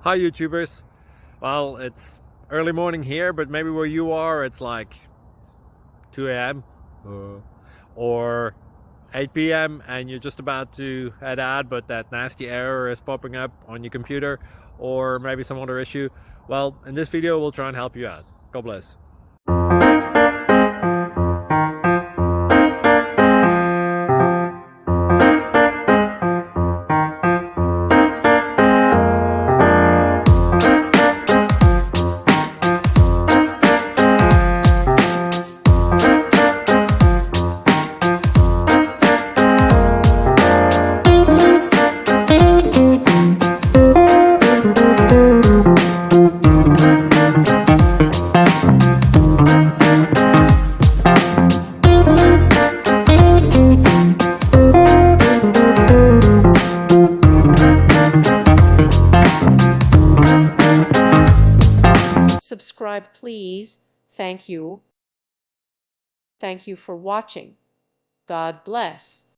Hi YouTubers. Well, it's early morning here, but maybe where you are it's like 2 a.m. or 8 p.m. and you're just about to head out, but that nasty error is popping up on your computer, or maybe some other issue. Well, in this video we'll try and help you out. God bless. Subscribe, please. Thank you. Thank you for watching. God bless.